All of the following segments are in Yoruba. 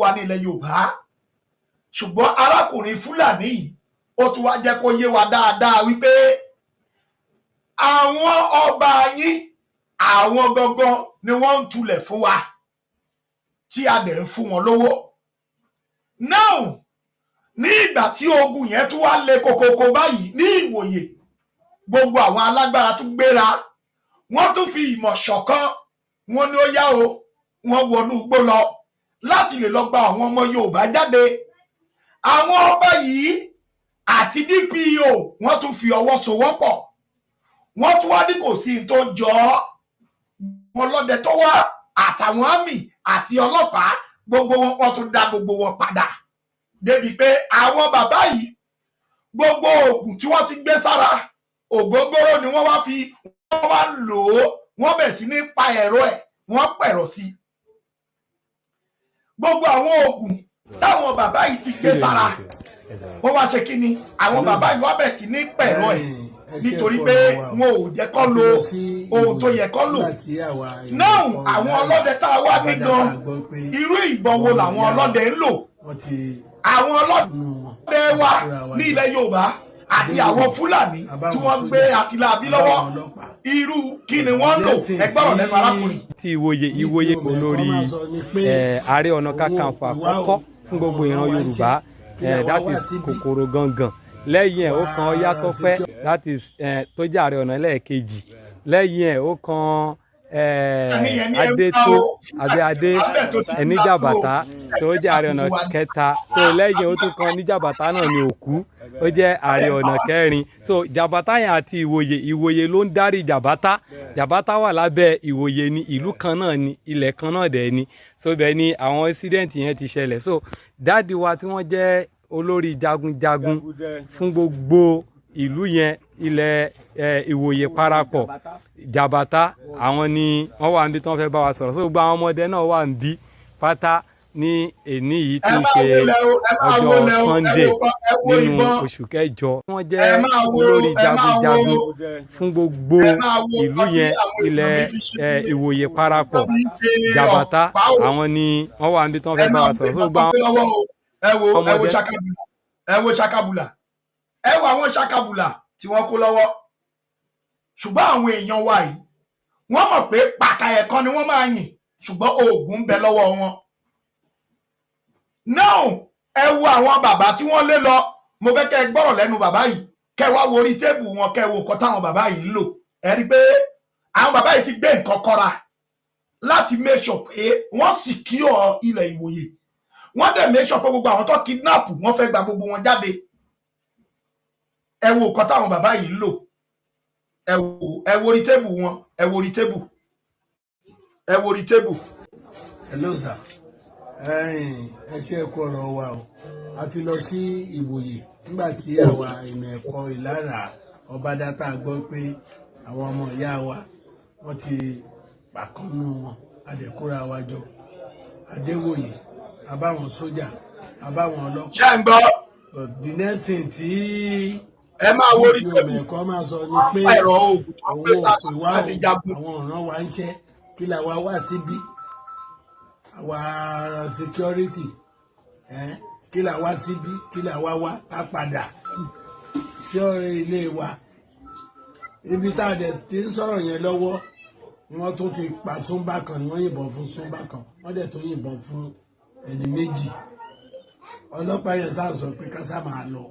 wa ní ilẹ̀ Yorùbá ṣùgbọ́n arákùnrin Fúlàní yìí ó tún wá jẹ́ kó yé wa dáadáa wípé àwọn ọba yín àwọn gangan ni wọ́n ń tulẹ̀ fún wa tí a dẹ̀ ń fún wọn lówó now ní ìgbà tí ogun yẹn tún wá le kokoko báyìí ní Ìwòyè gbogbo àwọn alágbára tún gbéra wọ́n tún fi ìmọ̀ ṣọ̀kan wọ́n ní ó yá o wọ́n wọnú igbó lọ láti lè lọ gba àwọn ọmọ Yorùbá jáde àwọn ọba yìí àti DPO wọ́n tún fi ọwọ́ sowọ́pọ̀ wọ́n tún wá ní kò sí tó jọ wọn lọ́dẹ tó wá àtàwọn àmì àti ọlọ́pàá gbogbo wọn tún dá gbogbo wọn padà débi pé àwọn bàbá yìí gbogbo oògùn tí wọ́n ti gbé sára ògógóró ni wọ́n wá fi wọ́n wá lò ó wọ́n bẹ̀ sí ní pa ẹ̀rọ ẹ̀ wọ́n pẹ̀rọ sí gbogbo àwọn oògùn táwọn bàbá yìí ti gbé sára wọ́n wá ṣe kí ni àwọn bàbá yìí wọ́n bẹ̀ sí ní pẹ̀rọ ẹ̀ nítorí pé wọn ò jẹ́ kó lo ohun tó yẹ kó lò náà àwọn ọlọ́dẹ tá a wá ní gan irú ìbọn wo làwọn ọlọ́dẹ ń lò àwọn ọlọ́dẹ wa ní ilẹ̀ Yorùbá àti àwọn Fúlàní tí wọ́n gbé àtìlábí lọ́wọ́ irú kí ni wọ́n lò ẹgbọ́rọ̀ lẹ́nu arákùnrin. tí Ìwòye olórí Ààrẹ Ọ̀nà Kakanfò àkọ́kọ́ fún gbogbo ìran Yorùbá that is Kòkòrò Gangan lẹ́yìn ẹ̀ ó kan Ọ̀yátọ́pẹ́ that is tó jẹ́ Ààrẹ Ọ̀nà lẹ́ẹ̀kejì lẹ́yìn ẹ̀ ó kan Adétó Adé Níjàbàtà tó jẹ́ Ààrẹ Ọ̀nà kẹta so lẹ́yìn ó tún kan Níjàbàtà náà ní Òkú ó jẹ́ Ààrẹ Ọ̀nà kẹrin so Jàbàtà yẹn àti Ìwòye ló ń darí Jàbàtà wà lábẹ́ Ìwòye ní ìlú kan náà ní ilẹ̀ kan náà dẹ̀ ni so bẹ́ẹ̀ ni àwọn incident yẹn ti ṣẹlẹ̀ so dáàdi wa tí wọ́n jẹ́ olórí jagunjagun fún gbogbo ìlú yẹn ilẹ̀ Ìwòye parapọ̀ Jàbàtà àwọn ni wọ́n wà níbi tí wọ́n fẹ́ bá wa sọ̀rọ̀ so gbogbo àwọn ọmọdé náà wà níbí pátá ní èní yìí tí ń ṣe ọjọ́ Sunday nínú oṣù kẹjọ wọ́n jẹ́ olórí jagunjagun fún gbogbo ìlú yẹn ilẹ̀ Ìwòye parapọ̀ Jàbàtà àwọn ni wọ́n wà níbi tí wọ́n fẹ́ bá wa sọ̀rọ̀ so gbogbo ẹ wo ṣakabula ẹ wo àwọn ṣakabula tí wọ́n kó lọ́wọ́ ṣùgbọ́n àwọn èèyàn wa yìí wọ́n mọ̀ pé pàkà ẹ̀kan ni wọ́n máa yìn ṣùgbọ́n oògùn ń bẹ lọ́wọ́ wọn now ẹ wo àwọn bàbá tí wọ́n lé lọ mo fẹ́ kẹ́ ẹ gbọ́rọ̀ lẹ́nu bàbá yìí kẹ́ wá wo orí téèbù wọn kẹ́ wo nǹkan táwọn bàbá yìí ń lò ẹ rí i pé àwọn bàbá yìí ti gbé nǹkan kọ́ra láti make sure pé wọ́n secure ilẹ̀ Ìwòye wọ́n dẹ̀ make sure pé gbogbo àwọn tó kidnap wọ́n fẹ́ gba gbogbo wọn jáde ẹ wo nǹkan táwọn bàbá yìí ń lò ẹ wo orí téèbù wọn ẹ wo orí téèbù ẹ wo orí téèbù. Hello sir ẹ ṣe ẹ̀kọ́ ọ̀rọ̀ wa o a ti lọ sí Ìwòye nígbà tí àwa ìmọ̀ ẹ̀kọ́ Ìlara Ọbádátà gbọ́ pé àwọn ọmọ ìyá wa wọ́n ti pàkánú wọn adẹ̀kúra wa jọ Adéwòye abáwọn sójà abáwọn ọlọ́pàá. ṣé ń gbọ́. the next thing tí ẹ máa wo orí téèbù ẹ̀kọ́ máa sọ ni pé ẹ̀rọ oògùn tó ń pè sáà láti jagun. àwọn ọ̀ràn wa ń ṣe kí làwa wá síbí àwa security kí là wá síbí kí là wá á padà sí ọ̀rẹ́ ilé wa ibi tá a dẹ̀ ti ń sọ̀rọ̀ yẹn lọ́wọ́ ni wọ́n tó ti pa Súnbà kan ni wọ́n yìnbọn fún Súnbà kan wọ́n dẹ̀ tó yìnbọn fún ẹni méjì ọlọ́pàá yẹn sáà sọ pé ká sáà máa lọ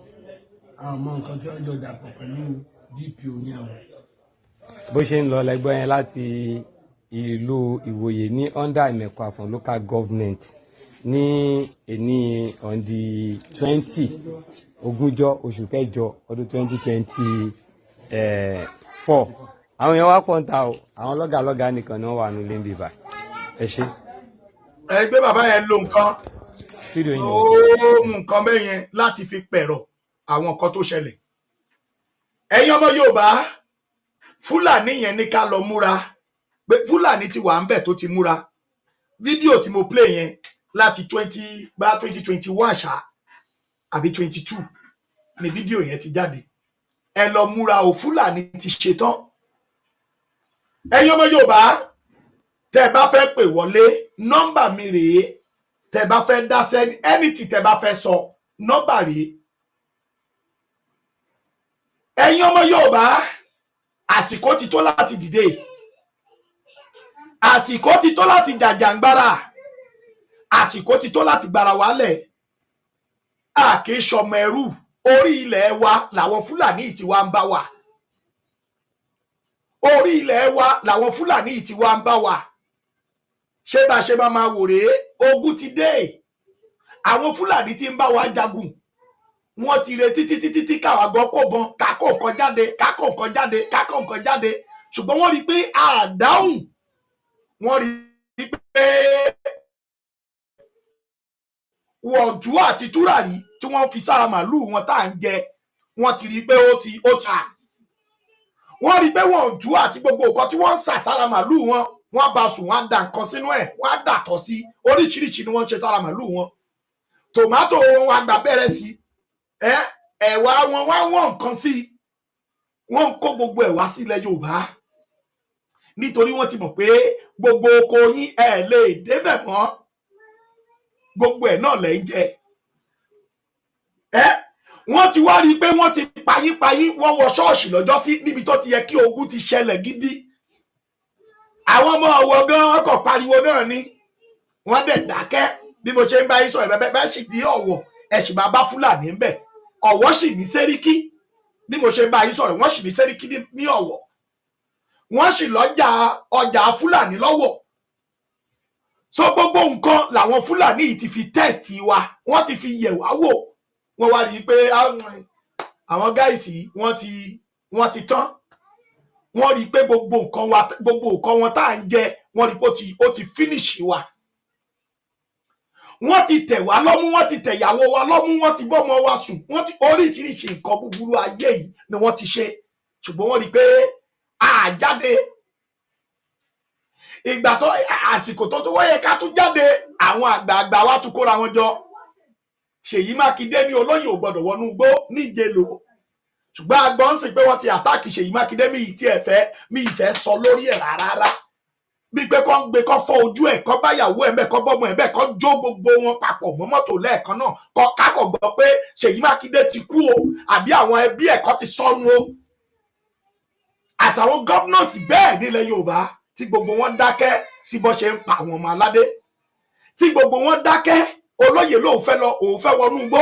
àwọn ọmọ nǹkan tí wọ́n jọ dàpọ̀ pẹ̀lú DPO yẹn o. bó ṣe ń lọ lẹ́gbọ́n yẹn láti ìlú Ìwòye ní under Ìmẹ̀kọ Àfọ̀n local government ní èní on the 20 ogúnjọ́ oṣù kẹjọ ọdún 2024 àwọn èèyàn wá pọ̀ ń ta o àwọn lọ́gàlọ́gà nìkan ni wọ́n wà nílé ń bíbá ẹ ṣe. ẹ gbé bàbá yẹn lo nǹkan ó mú nǹkan bẹ́ẹ̀ yẹn láti fi pẹ̀rọ̀ àwọn nǹkan tó ṣẹlẹ̀ ẹ̀yin ọmọ Yorùbá Fúlàní yẹn ní ká lọ múra pé Fúlàní ti wà ń bẹ̀ tó ti múra fídíò tí mo play yẹn láti 2021 ṣá àbí 22 ni fídíò yẹn ti jáde ẹ lọ múra o Fúlàní ti ṣetán ẹ̀yin ọmọ Yorùbá tẹ́ bá fẹ́ pè wọlé nọ́mbà mi rèé tẹ́ bá fẹ́ dá sẹ́ni anything tẹ́ bá fẹ́ sọ nọ́mbà rèé. Ẹ̀yin ọmọ Yorùbá, àsìkò ti tó láti dìde, àsìkò ti tó láti jàjàǹgbara, àsìkò ti tó láti gbara wálẹ̀. A kì í ṣọmọ ẹrú, orí ilẹ̀ wa làwọn Fúlàní tí wá ń bá wa, orí ilẹ̀ wa làwọn Fúlàní tí wá ń bá wa. Ṣé bá ṣe máa wò rèé, ogun ti dé. Àwọn Fúlàní tí ń bá wa jagun wọ́n ti retí títí káwa gan kó bọn kákó nǹkan jáde kákó nǹkan jáde kákó nǹkan jáde, ṣùgbọ́n wọ́n rí i pé àdáhùn, wọ́n rí i pé wọ̀ntú àti túràrí tí wọ́n fi sára màlúù wọn tá à ń jẹ, wọ́n ti rí i pé ó ta. Wọ́n rí i pé wọ̀ntú àti gbogbo nǹkan tí wọ́n ń sà sára màlúù wọn, wọ́n bá sùn, wọ́n á da nǹkan sínú ẹ̀, wọ́n á dàtọ̀ sí, oríṣiríṣi ni wọ́n ń ṣe sára màlúù wọn. Tòmátò wọn àgbà bẹ̀rẹ̀ sí, ẹ̀wà wọn wá wọ́n nǹkan sí, wọ́n ń kó gbogbo ẹ̀wà sílẹ̀ Yorùbá nítorí wọ́n ti mọ̀ pé gbogbo oko yín ẹ̀ lè débẹ̀ mọ́, gbogbo ẹ̀ náà lẹ̀ ń jẹ. Wọ́n ti wá rí i pé wọ́n ti payín wọ́n wọ ṣọ́ọ̀ṣì lọ́jọ́ sí níbi tó ti yẹ kí ogun ti ṣẹlẹ̀ gidi. Àwọn ọmọ ọ̀wọ́ gan ọkọ̀ pariwo náà ni wọ́n dẹ̀ dákẹ́. Bí mo ṣe ń bá yín sọ bẹ́ẹ̀ sì di Ọ̀wọ̀ ẹ̀ sì máa bá Fúlàní ń bẹ̀. Ọ̀wọ̀ sì ní Sẹ́ríkí, bí mo ṣe ń bá yín sọ̀rọ̀ wọ́n sì ní Sẹ́ríkí ní Ọ̀wọ̀, wọ́n sì ọjà Fúlàní lọ́wọ̀. So gbogbo nǹkan làwọn Fúlàní yìí ti fi tẹ́ẹ̀sì wa, wọ́n ti fi yẹ̀ wá wò, wọ́n wá rí i pé àwọn gáìsì wọ́n ti tán. Wọ́n rí i pé gbogbo nǹkan wọn tá à ń jẹ, wọ́n rí i pé ó ti fínísì wa. Wọ́n ti tẹ̀ wá lọ́mú, wọ́n ti tẹ̀ ìyàwó wa lọ́mú, wọ́n ti bọ́mọ wa sùn, wọ́n ti oríṣiríṣi nǹkan búburú ayé yìí ni wọ́n ti ṣe, ṣùgbọ́n wọ́n rí i pé àjáde. Ìgbà tó àsìkò tó wáyé ká tún jáde, àwọn àgbààgbà wa tún kóra wọn jọ. Ṣèyí Mákindé ní olóyè ò gbọdọ̀ wọnú igbó níjẹ̀lò, ṣùgbọ́n agbọ́n sì pé wọ́n ti àtáàkì Ṣèyí Mákindé, mi ìfẹ́ sọ lórí ẹ̀ rárá. Bí pé kọ́ ń gbé kọ́ fọ́ ojú ẹ̀, kọ́ báyàwó ẹ̀ bẹ́ẹ̀, kọ́ bọ́mọ ẹ̀ bẹ́ẹ̀, kọ́ jó gbogbo wọn papọ̀ mọ́ mọ́tò lẹ́ẹ̀kan náà, kọ́ kákọ̀ gbọ́ pé Ṣèyí Mákindé ti kú o, àbí àwọn ẹbí ẹ̀ kọ́ ti sọnù o. Àtàwọn gọ́fúnọ̀sì bẹ́ẹ̀ nílẹ̀ Yorùbá tí gbogbo wọn dákẹ́ sí bọ́ ṣe ń pa àwọn ọmọ aládé, tí gbogbo wọn dákẹ́. Olóyè lòun fẹ́ wọnú igbó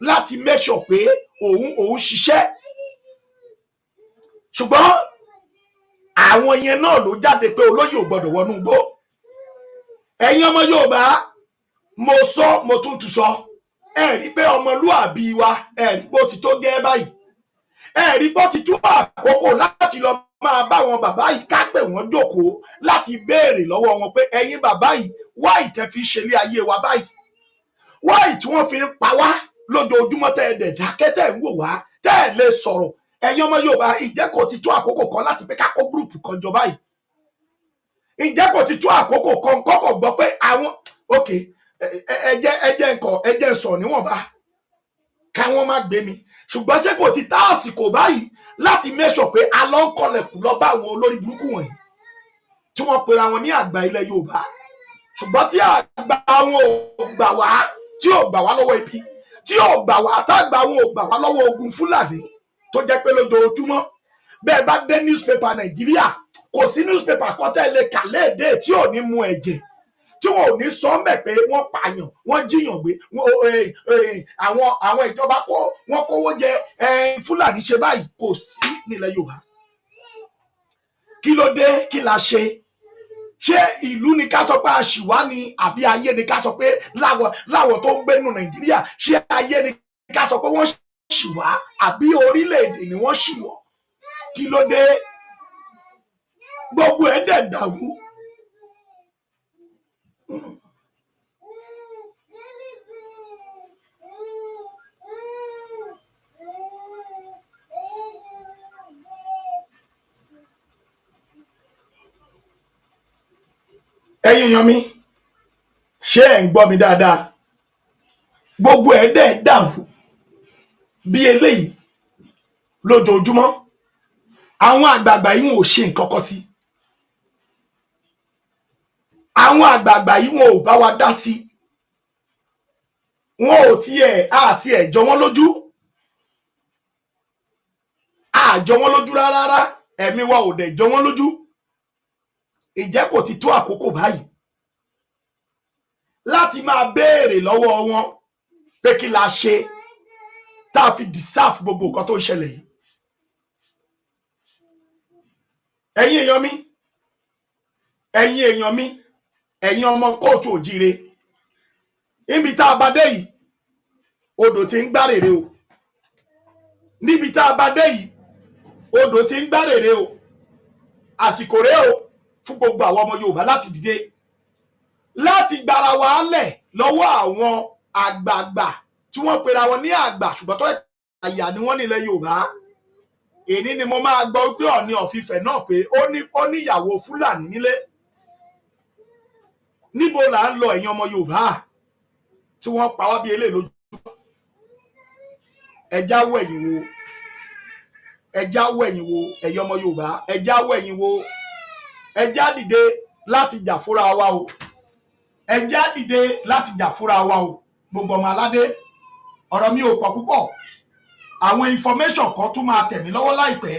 láti make sure pé òun ṣiṣẹ́, ṣùgbọ́n àwọn yẹn náà ló jáde pé olóyè ò gbọdọ̀ wọnú igbó. Ẹ̀yin ọmọ Yorùbá, mo sọ mo tún sọ, ẹ rí pé ọmọlúàbí wa, ẹ rí pé ó ti tó gẹ́ báyìí, ẹ rí pé ó ti tó àkókò láti lọ máa bá wọn bàbá yìí ká pè wọ́n jókòó láti béèrè lọ́wọ́ wọn pé ẹ̀yin bàbá yìí wá ìtẹ́ fi ṣe ilé ayé wa báyìí, wá ìtí wọ́n fi ń pa wá lójoojúmọ́, tẹ́ ẹ dẹ̀ dákẹ́ tẹ́ ẹ ń wò wá, tẹ́ ẹ lè sọ̀rọ̀. Ẹ̀yin ọmọ Yorùbá, ǹjẹ́ kò ti tó àkókò kan láti pé ká kó gúrùpù kan jọ báyìí? Ǹjẹ́ kò ti tó àkókò kan kọ́kọ́ gbọ́ pé àwọn ẹjẹ́ sọ níwọ̀nba káwọn má gbé mi, ṣùgbọ́n ṣé kò ti tá àsìkò báyìí láti make sure pé a lọ ń kọlẹ̀kùn lọ bá àwọn olórí burúkú wọ̀nyí tí wọ́n pera wọn ní àgbà ilẹ̀ Yorùbá, ṣùgbọ́n tí àgbà wọn ò gbà wá, tí ò gbà wá lọ́wọ́ ibi, tí ò gbà wá, tágbà wọn ò gbà wá lọ́wọ́ ogun Fúlàní tó jẹ́ pé lójoojúmọ́ bẹ́ẹ̀ bá dé newspaper Nàìjíríà, kò sí newspaper kan tẹ́ lè kà léde tí ò ní mu ẹ̀jẹ̀, tí wọn ò ní sọ mẹ́ pé wọ́n pààyàn, wọ́n jíyàn gbé, àwọn ìjọba wọ́n kówó jẹ, Fúlàní ṣe báyìí, kò sí nílẹ̀ Yorùbá. Kí ló dé? Kí la ṣe? Ṣé ìlú ni ká sọ pé àṣìwá ni, àbí ayé ni ká sọ pé láwọn tó ń gbénu Nàìjíríà, ṣé ayé ni ká sọ pé wọ́n ṣìwá, àbí orílẹ̀-èdè ni wọ́n ṣìwọ̀? Kí ló dé? Gbogbo ẹ̀ dẹ̀ dàrú. Ẹ̀yin èèyàn mi, ṣé ẹ̀ ń gbọ́ mi dáadáa? Gbogbo ẹ̀ dẹ̀ dàrú bí eléyìí lójoojúmọ́. Àwọn àgbààgbà yìí wọn ò ṣe nǹkan kan sí, àwọn àgbààgbà yìí wọn ò bá wa dá sí, wọn ò tiẹ̀ àti ẹ̀ jọ wọ́n lójú àjọ wọ́n lójú rárá ẹ̀mí wa ò dẹ̀ jọ wọ́n lójú. Ìjẹ́ kò ti tó àkókò báyìí láti máa béèrè lọ́wọ́ wọn pé kí la ṣe tá a fi deserve gbogbo nǹkan tó ń ṣẹlẹ̀ yìí. Ẹ̀yin èèyàn mi, ẹ̀yin èèyàn mi, ẹ̀yin ọmọ kóòtù òjíire, níbi tá a bá dé yìí odò ti ń gbárèrè o, níbi tá a bá dé yìí odò ti ń gbárèrè o, àsìkò rèé o fún gbogbo àwọn ọmọ Yorùbá láti dìde láti gbára wa lẹ̀ lọ́wọ́ àwọn àgbààgbà tí wọ́n pera wọn ní àgbà ṣùgbọ́n tó àyà ni wọ́n nílẹ̀ Yorùbá. Èní ni mo máa gbọ́ pé Ọọ̀ni of Ifẹ̀ náà pé ó ní ìyàwó Fúlàní nílé. Níbo là ń lọ ẹ̀yin ọmọ Yorùbá tí wọ́n pa wá bí eléyìí lójú? Ẹjá wò ẹ̀yìn wo, ẹjá wò ẹ̀yìn wo ẹ̀yin ọmọ Yorùbá, ẹjá wò ẹ̀yìn wo, ẹjá dìde láti jà fúnra wa o, ẹjá dìde láti jà fúnra wa o. Gbogbo ọmọ aládé, ọ̀rọ̀ mi ò pọ̀ púpọ̀, àwọn information kan tún máa tẹ̀ mí lọ́wọ́ láìpẹ́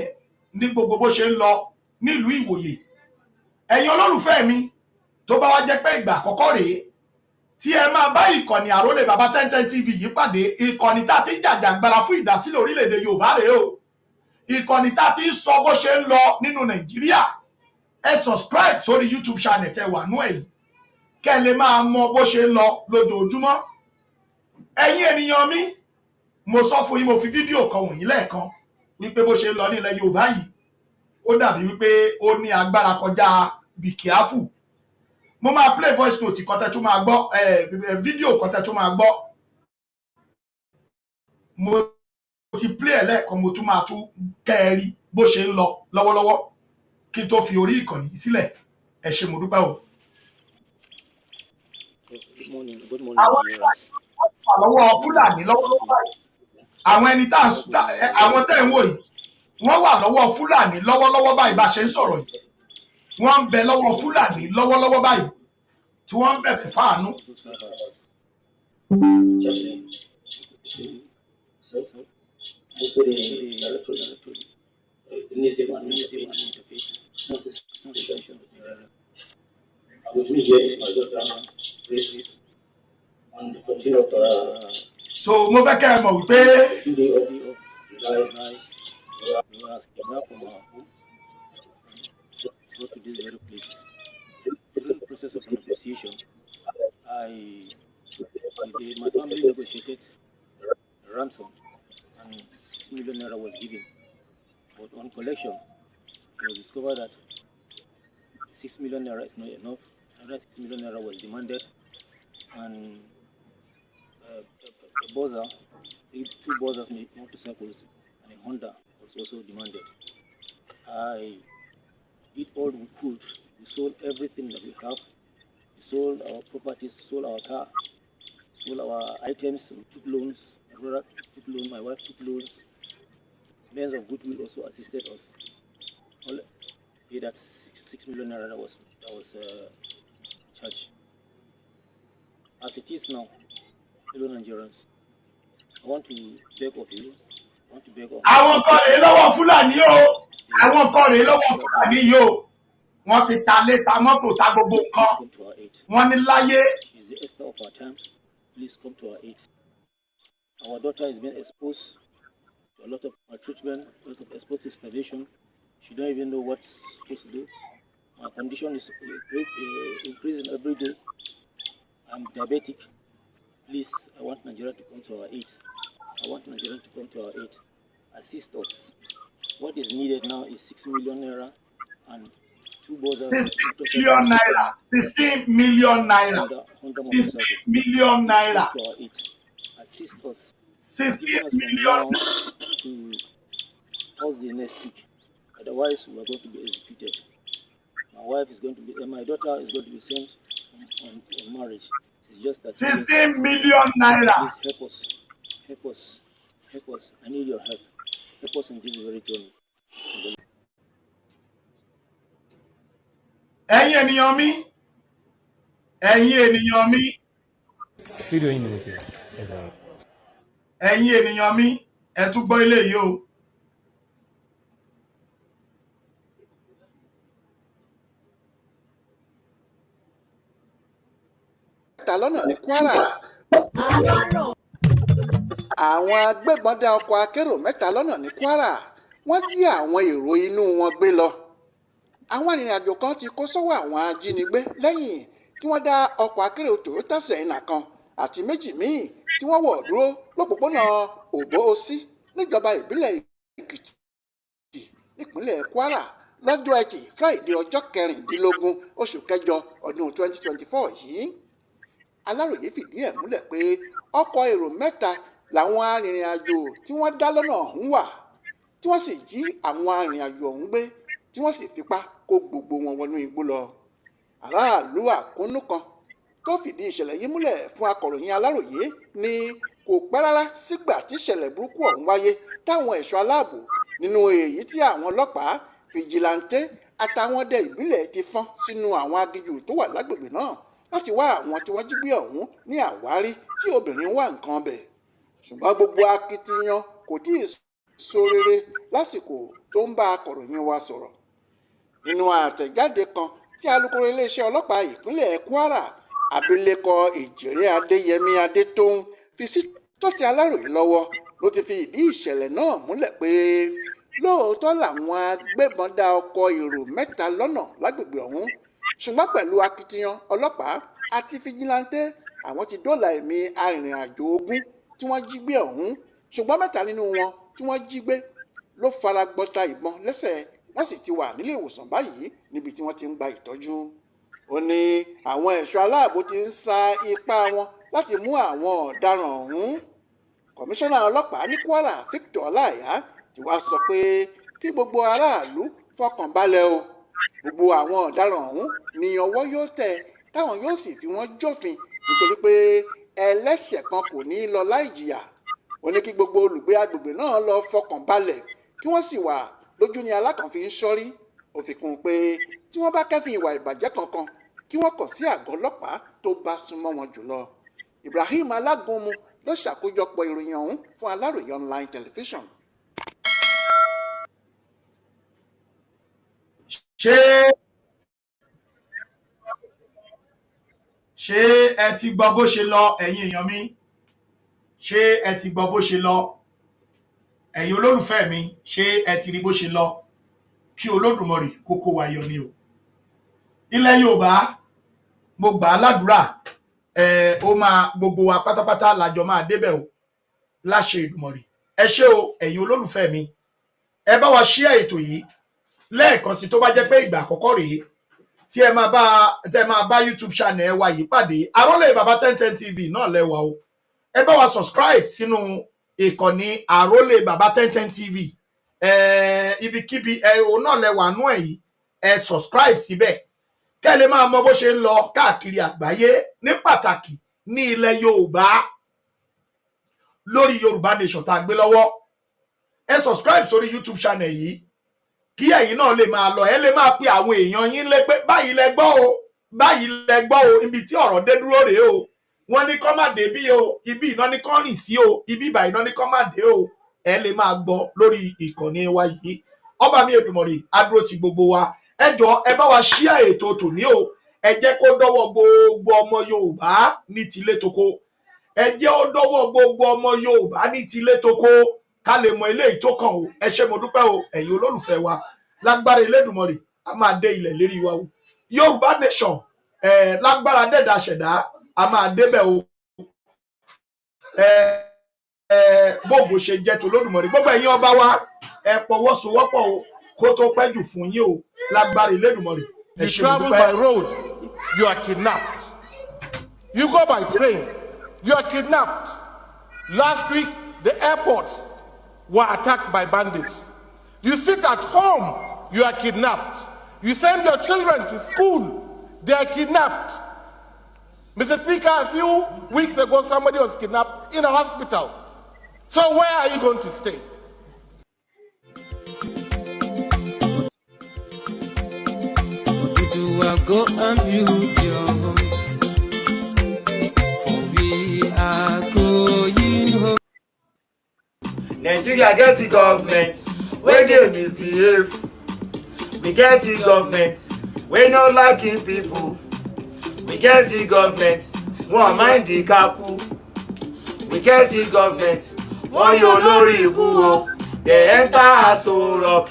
ní gbogbo bó ṣe ń lọ nílùú Ìwòyè. Ẹ̀yin olólùfẹ́ mi tó bá wá jẹ́ pé ìgbà àkọ́kọ́ rèé tí ẹ máa bá ìkànnì Àrólé Baba 1010 TV yìí pàdé, ìkànnì tá ti ń jàjàgbara fún ìdásílẹ̀ orílẹ̀-èdè Yorùbá rèé o, ìkànnì tá ti ń sọ bó ṣe ń lọ nínú Nàìjíríà. Ẹ subscribe sórí YouTube channel tẹ wà nú ẹ̀yìn kẹ́ lè máa mọ bó ṣe ń lọ lójoojúmọ́. Ẹ̀yin ènìyàn mi, mo sọ fún yín, mo fi fídíò kan wọ̀nyí lẹ́ẹ̀kan wípé bó ṣe ń lọ nílẹ̀ Yorùbá yìí ó dàbí wípé ó ní agbára kọjá be careful. Mo máa play voice note kan tẹ́ tún máa gbọ́, fídíò kan tẹ́ tún máa gbọ́. Mo ti play ẹ̀ lẹ́ẹ̀kan, mo tún máa tún kẹ́ ẹ rí bó ṣe ń lọ lọ́wọ́lọ́wọ́ kí n tó fi orí ìkànnì yìí sílẹ̀. Ẹ ṣé mo dúpẹ́ o. Good morning. Àwọn lọ́wọ́ Fúlàní lọ́wọ́lọ́wọ́ báyìí, àwọn ẹni àwọn tẹ́ ń wò yìí wọ́n wà lọ́wọ́ Fúlàní lọ́wọ́lọ́wọ́ báyìí bá ṣe ń sọ̀rọ̀ yìí, wọ́n ń bẹ lọ́wọ́ Fúlàní lọ́wọ́lọ́wọ́ báyìí tí wọ́n ń bẹ̀bẹ̀ fáànú. So mo fẹ́ kẹ́ ẹ mọ̀ wípé go to this very place. During the process of negotiation, my family negotiated ransom and 6 million naira was given. But on collection, it was discovered that 6 million naira is not enough. Another 6 million naira was demanded, and a buzzer, 2 buzzers, motorcycles, and a Honda was also demanded. I did all we could. We sold everything that we have. We sold our properties, sold our car, sold our items. We took loans. My brother took loans. My wife took loans. Men of goodwill also assisted us. All paid that 6 million naira that was charged. As it is now, fellow Nigerians, I want to beg of you. I want to beg of àwọn kan rèé lọ́wọ́ Fúlàní o, àwọn kan rèé lọ́wọ́ Fúlàní yìí o, wọ́n ti ta lé, ta mọ́tò, ta gbogbo nǹkan, come to our aid. wọ́n ní láyé. She's the Esther of our time. Please come to our aid. Our daughter is being exposed to a lot of maltreatment, a lot of exposed to starvation. She don't even know what she's supposed to do. My condition is increasing every day. I'm diabetic. Please, I want Nigeria to come to our aid. I want Nigeria to come to our aid. Assist us. What is needed now is 6 million naira and 2 buzzers. 16 million naira. 16 million naira. 16 million naira. To our aid. Assist us. 16 million. To Thursday next week. Otherwise, we are going to be executed. My wife is going to be, my daughter is going to be sent on marriage. It's just that 16 million naira. please help us. Help us. Help us. I need your help. Help us in this very journey. Ẹ̀yin ènìyàn mi, ẹ̀yin ènìyàn mi. Fídíò yìí ni mo ṣe. ẹ̀yin ènìyàn mi ẹ tún gbọ́ ilé yìí o. lọ́nà ní Kwara. Àwọn agbébọn dá ọkọ̀ akérò 3 lọ́nà ní Kwara. Wọ́n jí àwọn èrò inú wọn gbé lọ. Àwọn arìnrìn-àjò kan ti kó sọ́wọ́ àwọn ajínigbé lẹ́yìn tí wọ́n dá ọkọ̀ akérò Toyota Sienna kan àti méjì míì tí wọ́n wọ̀ dúró lópòpónà Òbó-Òsì níjọba ìbílẹ̀ Èkìtì nípínlẹ̀ Kwara lọ́jọ́ Ẹtì Friday ọjọ́ 16 oṣù kẹjọ ọdún 2024 yìí. Aláròyé fìdí ẹ̀ múlẹ̀ pé ọkọ̀ èrò 3 làwọn arìnrìn-àjò tí wọ́n dá lọ́nà ọ̀hún wà tí wọ́n sì jí àwọn arìnrìn-àjò ọ̀hún gbé tí wọ́n sì fipá kó gbogbo wọn wọnú igbó lọ. Aráàlú àkúnnú kan tó fìdí ìṣẹ̀lẹ̀ yìí múlẹ̀ fún akọ̀ròyìn Aláròyé ní kò pẹ́ rárá sígbà tí ìṣẹ̀lẹ̀ burúkú ọ̀hún wáyé táwọn ẹ̀ṣọ́ aláàbò nínú èyí tí àwọn ọlọ́pàá fìjìláńtẹ́ àtàwọn ọdẹ ìbílẹ̀ ti fọ́n sínú àwọn aginjù tó wà lágbègbè náà láti wá àwọn tí wọ́n jí gbé ọ̀hún ní àwárí tí obìnrin wà nǹkan bẹ̀. Ṣùgbọ́n gbogbo akitiyan kò tí ì so rere lásìkò tó ń bá akọ̀ròyìn wa sọ̀rọ̀. Nínú àtẹ̀jáde kan tí alukoro iléeṣẹ́ ọlọ́pàá ìpínlẹ̀ Kwara abilékọ Èjìrẹ́ Adéyẹmí Adétóun fi sí tọ́tí Aláròyé lọ́wọ́ ló ti fi ìdí ìṣẹ̀lẹ̀ náà múlẹ̀ pé lóòótọ́ làwọn agbébọn dá ọkọ̀ èrò 3 lọ́nà lágbègbè ọ̀hún ṣùgbọ́n pẹ̀lú akitiyan ọlọ́pàá àti fìjìláńtẹ́ àwọn ti dóòlà ẹ̀mí arìnrìn-àjò 20 tí wọ́n jí gbé ọ̀hún ṣùgbọ́n 7 nínú wọn tí wọ́n jí gbé ló fara gbọta ìbọn lẹ́sẹ̀ wọ́n sì ti wà nílé ìwòsàn báyìí níbi tí wọ́n ti ń gba ìtọ́jú. Ó ní àwọn ẹ̀ṣọ́ aláàbò ti ń sa ipá wọn láti mú àwọn ọ̀daràn ọ̀hún. Kọmíṣánná ọlọ́pàá ní Kwara Victor Ọláìyá ti wá sọ pé kí gbogbo aráàlú fọkàn balẹ̀ o gbogbo àwọn ọ̀daràn ọ̀hún ni ọwọ́ yóò tẹ̀ táwọn yóò sì fi wọ́n jófin nítorí pé ẹlẹ́ṣẹ̀ kan kò ní lọ láì jìyà. Ó ní kí gbogbo olùgbé agbègbè náà lọ fọkàn balẹ̀ kí wọ́n sì wà lójú ni alákànfin ń ṣọ́rí. Ó fi kún un pé tí wọ́n bá kẹ́fìn ìwà ìbàjẹ́ kankan kí wọ́n kàn sí àgọ́ ọlọ́pàá tó bá súnmọ́ wọn jùlọ. Ibrahim Alágúnmu ló ṣàkójọpọ̀ ìròyìn ọ̀hún fún Aláròyé online television. ṣé ẹ ti gbọ́ bó ṣe lọ ẹ̀yin èèyàn mi? Ṣé ẹ ti gbọ́ bó ṣe lọ ẹ̀yin olólùfẹ́ mi? Ṣé ẹ ti rí bó ṣe lọ? Kí Olódùmarè kókó wa yọ ni o. Ilẹ̀ Yorùbá mo gbà á ládùúrà ó máa gbogbo wa pátápátá lájọ máa débẹ̀ o láṣẹ Èdùmàrè. Ẹ ṣé o ẹ̀yin olólùfẹ́ mi, ẹ bá wa share ètò yìí lẹ́ẹ̀kan sí tó bá jẹ́ pé ìgbà àkọ́kọ́ rèé tí ẹ máa bá YouTube channel wa yìí pàdé. Àrólé Baba 1010 TV náà lẹ́wà o. Ẹ bá wa subscribe sínú ìkànnì Àrólé Baba 1010 TV. Ibikíbi òun náà lẹ́wà nú ẹ̀ yìí, ẹ subscribe síbẹ̀ kẹ́ lè máa mọ bó ṣe ń lọ káàkiri àgbáyé, ní pàtàkì ní ilẹ̀ Yorùbá lórí Yorùbá Nation tá a gbé lọ́wọ́. Ẹ subscribe sórí YouTube channel yìí kí ẹ̀yin náà lè máa lọ, ẹ lè máa pe àwọn èèyàn yín lé pé báyìí lẹ gbọ́ o, báyìí lẹ gbọ́ o, ibi tí ọ̀rọ̀ dé dúró rèé o, wọ́n ní kọ́ má dé bí o, ibi iná ní kọ́ rìn sí o, ibi ìbà iná ní kọ́ má dé o. Ẹ lè máa gbọ́ lórí ìkànnì wa yìí. Ọba mi Èdùmàrè á dúró ti gbogbo wa. Ẹ jọ̀ọ́ ẹ bá wa share ètò tòní o. Ẹ jẹ́ kó dọ́wọ́ gbogbo ọmọ Yorùbá ní tilé toko. Ẹ jẹ́ ó dọ́wọ́ gbogbo ọmọ Yorùbá ní tilé toko ká lè mọ eléyìí tó kàn o. Ẹ ṣé mo dúpẹ́ o ẹ̀yin olólùfẹ́ wa. Lágbára Elédùmarè a máa dé ilẹ̀ lérí wa o. Yorùbá Nation lágbára dẹ́dà ṣẹ̀dá a máa débẹ̀ o. Gbogbo ṣe jẹ́ tó Olódùmarè, gbogbo ẹ̀yin ọba wa ẹ pọwọ́sowọ́pọ̀ o kó tó pẹ́ jù fún yín o. Lágbára Elédùmarè. You travel by road, you are kidnapped. You go by train, you are kidnapped. Last week, the airports were attacked by bandits. You sit at home, you are kidnapped. You send your children to school, they are kidnapped. Mr. Speaker, a few weeks ago, somebody was kidnapped in a hospital. So where are you going to stay? Go and build your home, for we are going. Nigeria get the government wey dey misbehave. We get the government wey no liking people. We get the government wọ́n mind the kaku. We get the government wọ́n yóò lórí ibú o. They enter Aso Rock,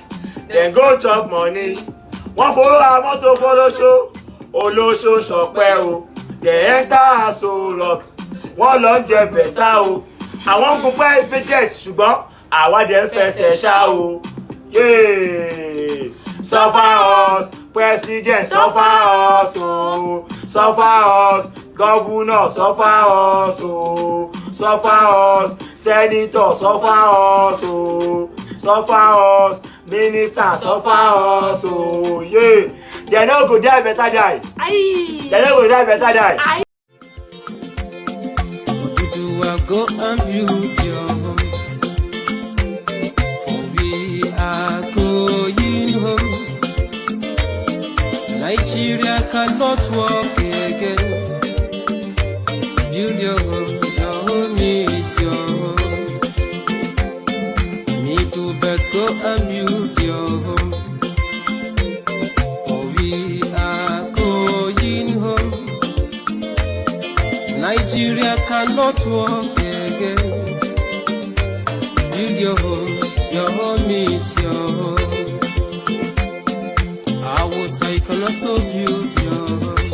dem go chop money. Wọ́n fowó ra mọ́tò fọlọ́ṣọ́, olóṣó ṣọpẹ́ o. They enter Aso Rock, wọ́n lọ jẹ bẹ̀tà o. Àwọn gun private ṣùgbọ́n àwa dẹ̀ fẹsẹ̀ ṣá o. Suffer us, president suffer us o. Suffer us, governor suffer us o. Suffer us, senator suffer us o. Suffer us, minister suffer us o. They no go die better die. They no go die better die. Go and build your home, for we are going home. Nigeria cannot walk again. Build your home is your home. Me too, but go and build your home, for we are going home. Nigeria cannot walk again. Build your home is your home. I can also build your home.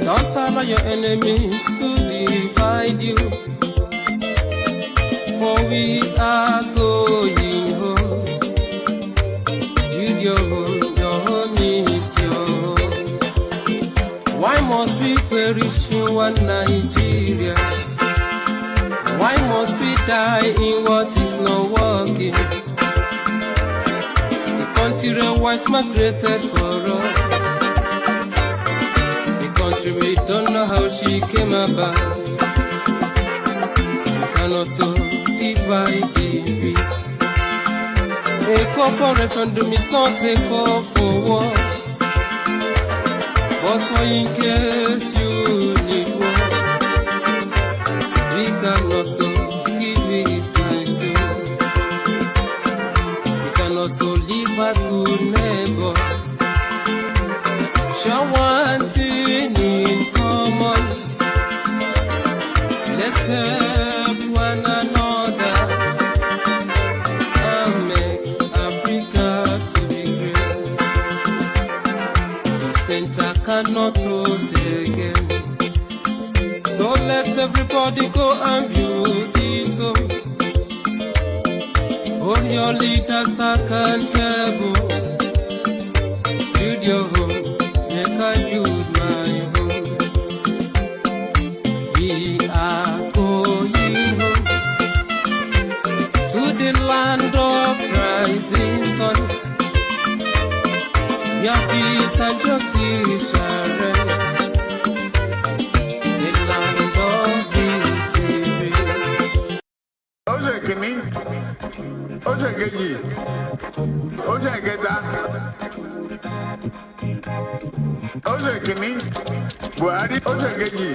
Don't allow your enemies to divide you, for we are going home. Build your home is your home. Why must we perish in one Nigeria? Why must we die in what is not working? The country the white man created for us. The country we don't know how she came about. We can also divide the peace. A call for referendum is not a call for war. But for in case you need one, we can also give it thanks to. We can also live as good neighbors. Share one thing in common. Let's help one another and make Africa to be great. The center cannot hold again. So let everybody go and view this home. Hold your leaders accountable. Build your home, make I build my home. We are going home to the land of rising sun. Your peace and justice shall reign. The land of victory. Oje kini, oje keji, oje kẹta, oje kini, Buhari, oje keji.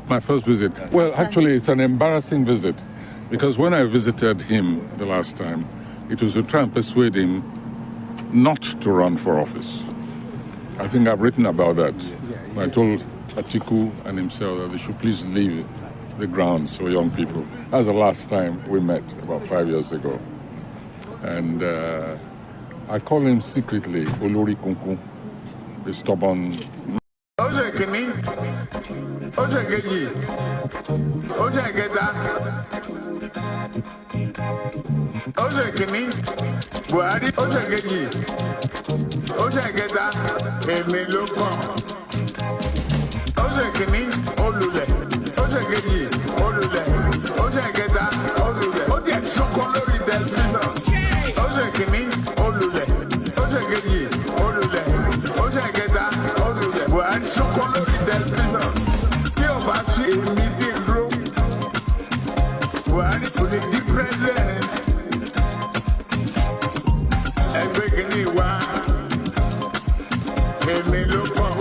My first visit. Well, actually, it's an embarrassing visit because when I visited him the last time, it was to try and persuade him not to run for office. I think I've written about that. I told Atiku and himself that they should please leave the grounds for young people. That's the last time we met, about 5 years ago. And I call him secretly Olori Kunkun, the stubborn. Oje kini, oje keji, oje kẹta, oje kini, Buhari, oje keji, oje kẹta, èmi ló kàn. Oje kini, olùlẹ̀, oje keji, olùlẹ̀, oje kẹta, olùlẹ̀, ó jẹ́ sọ́kọ́ lórí tẹlifíṣàn. Oje kini, olùlẹ̀, oje keji, olùlẹ̀, oje kẹta, olùlẹ̀, Buhari sọ́kọ́ lórí tẹlifíṣàn. Tí o bá ṣe èmi tí ń dúró, Buhari kò lè di president. Ẹgbẹ́ kìíní wá, èmi ló kàn.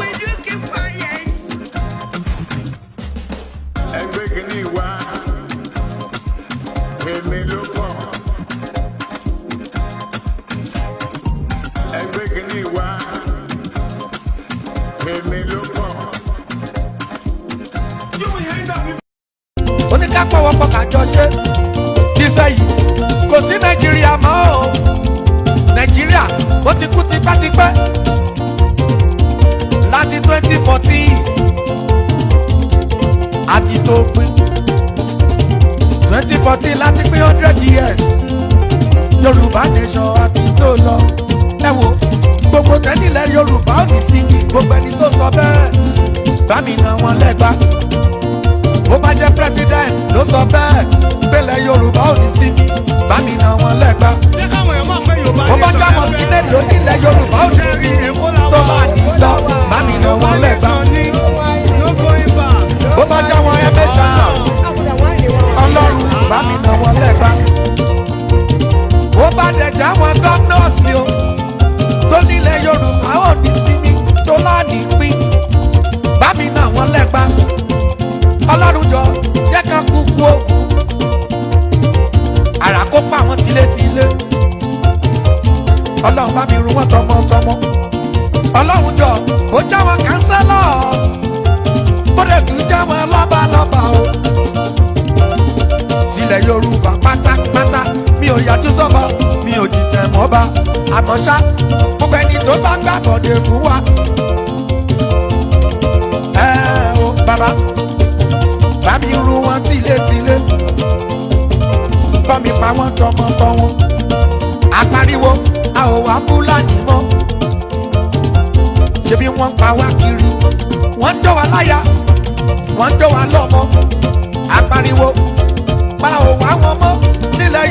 Ẹgbẹ́ kìíní wá, èmi ló kàn. Ẹgbẹ́ kìíní wá, èmi ló kàn. Oníkápọ̀wọ́pọ̀ kájọ ṣe kíṣẹ́ yìí kò sí Nàìjíríà mọ́ o. Nàìjíríà ó ti kú tipẹ́tipẹ́ láti 2014 àti tó pín 2014 láti pín 100 years Yorùbá nation àti tó lọ. Ẹ wo gbogbo tẹ́nilẹ̀ Yorùbá ò ní sí ní gbogbo ẹni tó sọ bẹ́ẹ̀ bá mi nà wọ́n lẹ́gbàá. Bó bá jẹ́ president ló sọ bẹ́ẹ̀ pélé Yorùbá ò ní sí ní bá mi nà wọ́n lẹ́gbàá. Bó bá jámọ̀ sílẹ̀ lónílẹ̀ Yorùbá ò ní sí ní tó máa ní lọ bá mi nà wọ́n lẹ́gbàá. Bó bá jáwọn ẹgbẹ́sà Ọlọ́run bá mi nà wọ́n lẹ́gbàá. Bó bá dẹ̀ jáwọn gọ́nọ́ọ̀sì o tó nílẹ̀ Yorùbá ò ní sí ní tó láàní pín bá mi nà wọ́n lẹ́gbàá. Ọlọ́run jọ jẹ́ ká kúkú o àrà kó pa àwọn tilétilé. Ọlọ́run bá mi run wọ́n tọmọtọmọ. Ọlọ́run jọ ó já wọn councillors ó dẹ̀ tún já wọn lọ́balọ́ba o. Tilẹ̀ Yorùbá pátápátá mi ò yájú sọ́ba mi ò dìtẹ̀ mọ́ba àmọ́ ṣá gbogbo ẹni tó bá gbàbọ̀dé fún wa. O bàbá bá mi run wọn tilétilé bá mi pa wọn tọmọtọmọ. Apariwo a ò wá Fúlàní mọ́ ṣebí wọ́n ń pa wá kiri wọ́n ń dọ́ wa láyà wọ́n ń dọ́ wa lọ́mọ. Apariwo pa ò wá wọn mọ́